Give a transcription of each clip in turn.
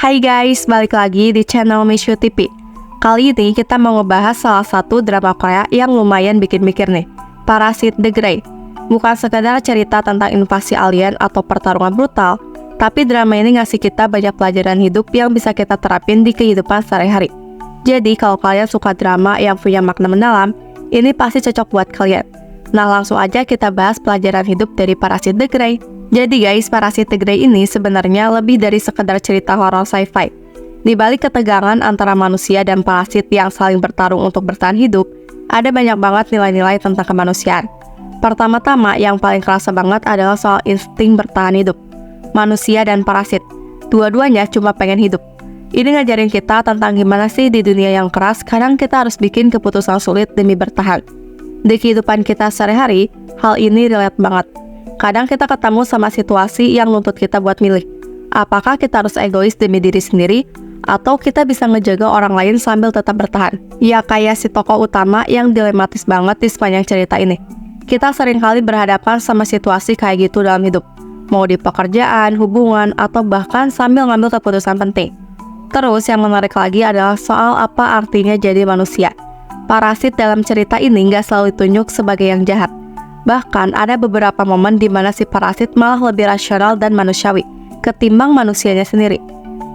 Hai guys, balik lagi di channel Mishu TV. Kali ini kita mau ngebahas salah satu drama Korea yang lumayan bikin mikir nih, Parasite The Grey. Bukan sekedar cerita tentang invasi alien atau pertarungan brutal, tapi drama ini ngasih kita banyak pelajaran hidup yang bisa kita terapin di kehidupan sehari-hari. Jadi kalau kalian suka drama yang punya makna mendalam, ini pasti cocok buat kalian. Nah langsung aja kita bahas pelajaran hidup dari Parasite The Grey. Jadi guys, Parasite The Grey ini sebenarnya lebih dari sekedar cerita horor sci-fi. Di balik ketegangan antara manusia dan parasit yang saling bertarung untuk bertahan hidup, ada banyak banget nilai-nilai tentang kemanusiaan. Pertama-tama yang paling kerasa banget adalah soal insting bertahan hidup. Manusia dan parasit, dua-duanya cuma pengen hidup. Ini ngajarin kita tentang gimana sih di dunia yang keras, kadang kita harus bikin keputusan sulit demi bertahan. Di kehidupan kita sehari-hari, hal ini relate banget. Kadang kita ketemu sama situasi yang nuntut kita buat milih. Apakah kita harus egois demi diri sendiri, atau kita bisa ngejaga orang lain sambil tetap bertahan? Ya kayak si tokoh utama yang dilematis banget di sepanjang cerita ini. Kita seringkali berhadapan sama situasi kayak gitu dalam hidup. Mau di pekerjaan, hubungan, atau bahkan sambil ngambil keputusan penting. Terus yang menarik lagi adalah soal apa artinya jadi manusia. Parasit dalam cerita ini nggak selalu ditunjuk sebagai yang jahat. Bahkan ada beberapa momen di mana si parasit malah lebih rasional dan manusiawi ketimbang manusianya sendiri.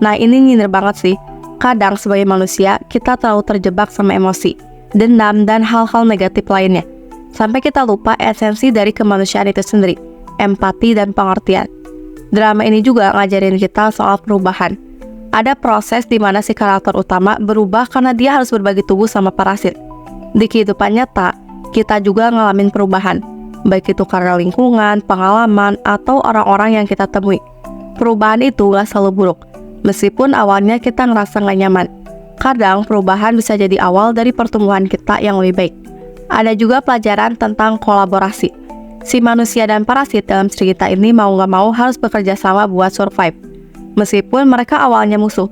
Nah ini nyindir banget sih. Kadang sebagai manusia kita terlalu terjebak sama emosi, dendam, dan hal-hal negatif lainnya. Sampai kita lupa esensi dari kemanusiaan itu sendiri, empati dan pengertian. Drama ini juga ngajarin kita soal perubahan. Ada proses di mana si karakter utama berubah karena dia harus berbagi tubuh sama parasit. Di kehidupan nyata, kita juga ngalamin perubahan, baik itu karena lingkungan, pengalaman, atau orang-orang yang kita temui. Perubahan itu gak selalu buruk, meskipun awalnya kita ngerasa gak nyaman. Kadang perubahan bisa jadi awal dari pertumbuhan kita yang lebih baik. Ada juga pelajaran tentang kolaborasi. Si manusia dan parasit dalam cerita ini mau gak mau harus bekerja sama buat survive. Meskipun mereka awalnya musuh,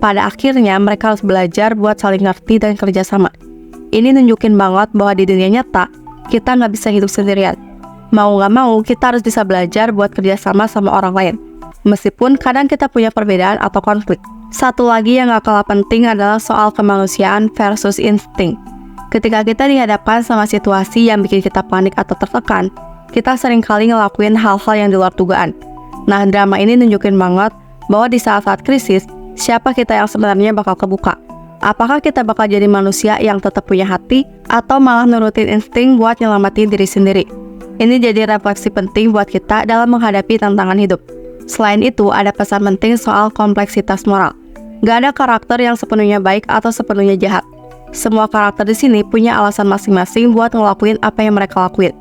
pada akhirnya mereka harus belajar buat saling ngerti dan kerja sama. Ini nunjukin banget bahwa di dunia nyata, kita nggak bisa hidup sendirian. Mau nggak mau, kita harus bisa belajar buat kerjasama sama orang lain. Meskipun kadang kita punya perbedaan atau konflik. Satu lagi yang nggak kalah penting adalah soal kemanusiaan versus insting. Ketika kita dihadapkan sama situasi yang bikin kita panik atau tertekan, kita seringkali ngelakuin hal-hal yang di luar dugaan. Nah, drama ini nunjukin banget bahwa di saat-saat krisis, siapa kita yang sebenarnya bakal kebuka. Apakah kita bakal jadi manusia yang tetap punya hati, atau malah nurutin insting buat nyelamatin diri sendiri? Ini jadi refleksi penting buat kita dalam menghadapi tantangan hidup. Selain itu, ada pesan penting soal kompleksitas moral. Gak ada karakter yang sepenuhnya baik atau sepenuhnya jahat. Semua karakter di sini punya alasan masing-masing buat ngelakuin apa yang mereka lakuin.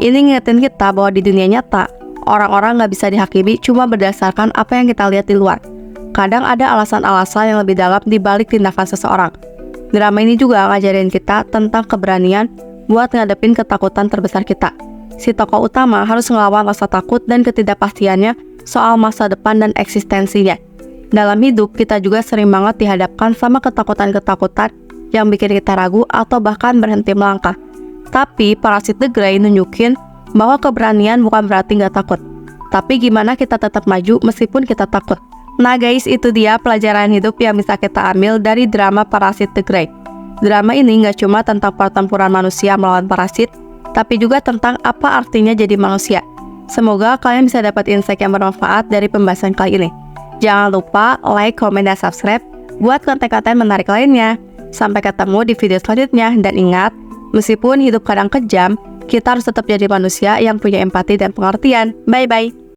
Ini ngingetin kita bahwa di dunia nyata, orang-orang gak bisa dihakimi cuma berdasarkan apa yang kita lihat di luar. Kadang ada alasan-alasan yang lebih dalam di balik tindakan seseorang. Drama ini juga ngajarin kita tentang keberanian buat ngadepin ketakutan terbesar kita. Si tokoh utama harus ngelawan rasa takut dan ketidakpastiannya soal masa depan dan eksistensinya. Dalam hidup, kita juga sering banget dihadapkan sama ketakutan-ketakutan yang bikin kita ragu atau bahkan berhenti melangkah. Tapi Parasite The Grey nunjukin bahwa keberanian bukan berarti nggak takut, tapi gimana kita tetap maju meskipun kita takut. Nah guys, itu dia pelajaran hidup yang bisa kita ambil dari drama Parasite The Grey. Drama ini nggak cuma tentang pertempuran manusia melawan parasit, tapi juga tentang apa artinya jadi manusia. Semoga kalian bisa dapat insight yang bermanfaat dari pembahasan kali ini. Jangan lupa like, komen, dan subscribe buat konten-konten menarik lainnya. Sampai ketemu di video selanjutnya, dan ingat, meskipun hidup kadang kejam, kita harus tetap jadi manusia yang punya empati dan pengertian. Bye-bye!